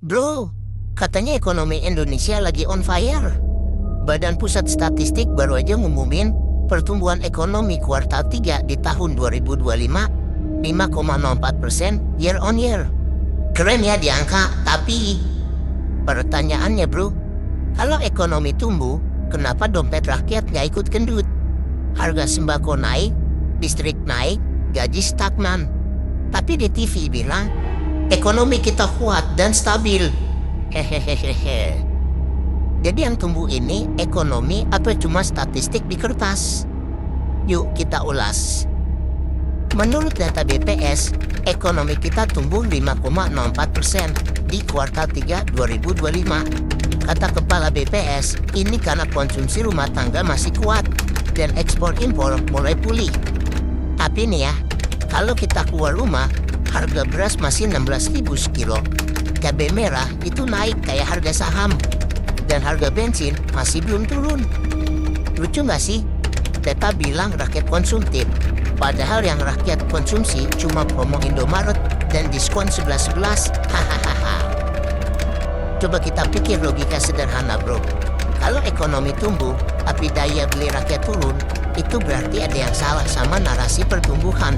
Bro, katanya ekonomi Indonesia lagi on fire. Badan Pusat Statistik baru aja ngumumin pertumbuhan ekonomi kuartal 3 di tahun 2025 5,04% year on year. Keren ya di angka, tapi pertanyaannya bro, kalau ekonomi tumbuh, kenapa dompet rakyat nggak ikut gendut? Harga sembako naik, listrik naik, gaji stagnan. Tapi di TV bilang, ekonomi kita kuat dan stabil. Hehehehe. Jadi yang tumbuh ini ekonomi atau cuma statistik di kertas? Yuk kita ulas. Menurut data BPS, ekonomi kita tumbuh 5,04% di kuartal 3 2025. Kata Kepala BPS, ini karena konsumsi rumah tangga masih kuat dan ekspor-impor mulai pulih. Tapi nih ya, kalau kita keluar rumah, harga beras masih 16.000 sekilo. Cabai merah itu naik kayak harga saham. Dan harga bensin masih belum turun. Lucu nggak sih? Data bilang rakyat konsumtif. Padahal yang rakyat konsumsi cuma promo Indomaret dan diskon 11-11. Hahaha. Coba kita pikir logika sederhana bro. Kalau ekonomi tumbuh, tapi daya beli rakyat turun, itu berarti ada yang salah sama narasi pertumbuhan.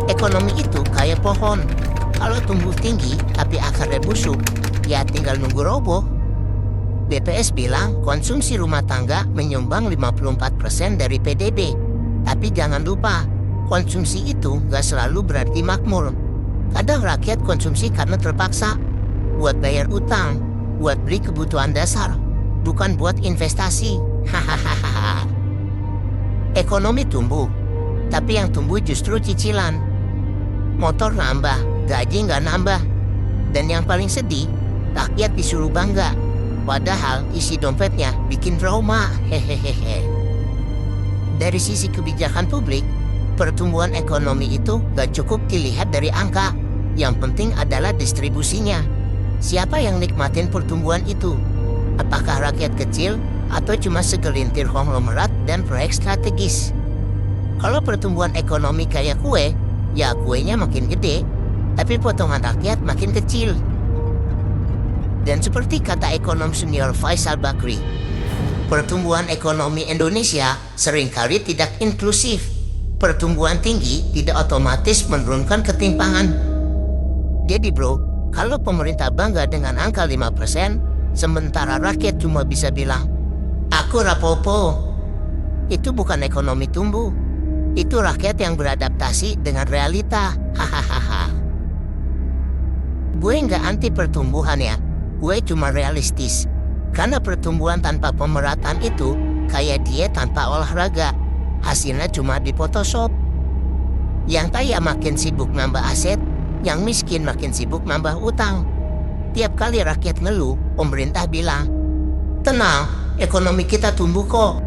Ekonomi itu kayak pohon. Kalau tumbuh tinggi, tapi akarnya busuk, ya tinggal nunggu roboh. BPS bilang konsumsi rumah tangga menyumbang 54% dari PDB. Tapi jangan lupa, konsumsi itu gak selalu berarti makmur. Kadang rakyat konsumsi karena terpaksa, buat bayar utang, buat beli kebutuhan dasar, bukan buat investasi. Hahaha. Ekonomi tumbuh, tapi yang tumbuh justru cicilan. Motor nambah, gaji nggak nambah. Dan yang paling sedih, rakyat disuruh bangga. Padahal isi dompetnya bikin trauma. Hehehe. Dari sisi kebijakan publik, pertumbuhan ekonomi itu gak cukup dilihat dari angka. Yang penting adalah distribusinya. Siapa yang nikmatin pertumbuhan itu? Apakah rakyat kecil atau cuma segelintir konglomerat dan proyek strategis? Kalau pertumbuhan ekonomi kayak kue, ya kuenya makin gede, tapi potongan rakyat makin kecil. Dan seperti kata ekonom senior Faisal Bakri, pertumbuhan ekonomi Indonesia seringkali tidak inklusif. Pertumbuhan tinggi tidak otomatis menurunkan ketimpangan. Jadi bro, kalau pemerintah bangga dengan angka 5%, sementara rakyat cuma bisa bilang, aku rapopo. Itu bukan ekonomi tumbuh. Itu rakyat yang beradaptasi dengan realita. Hahaha. Gue nggak anti pertumbuhan ya. Gue cuma realistis. Karena pertumbuhan tanpa pemerataan itu kayak diet tanpa olahraga. Hasilnya cuma di Photoshop. Yang kaya makin sibuk nambah aset, yang miskin makin sibuk nambah utang. Tiap kali rakyat ngeluh, pemerintah bilang, tenang, ekonomi kita tumbuh kok.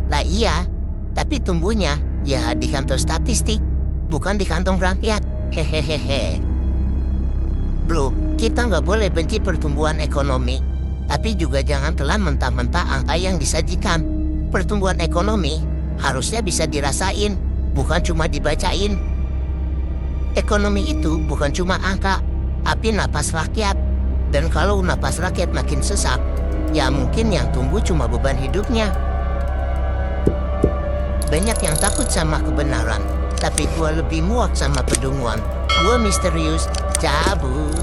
Lah iya, tapi tumbuhnya ya di kantong statistik, bukan di kantong rakyat. Hehehehe. Bro, kita nggak boleh benci pertumbuhan ekonomi, tapi juga jangan telan mentah-mentah angka yang disajikan. Pertumbuhan ekonomi harusnya bisa dirasain, bukan cuma dibacain. Ekonomi itu bukan cuma angka, tapi napas rakyat. Dan kalau napas rakyat makin sesak, ya mungkin yang tumbuh cuma beban hidupnya. Banyak yang takut sama kebenaran, tapi gua lebih muak sama pedunguan. Gua misterius, cabut.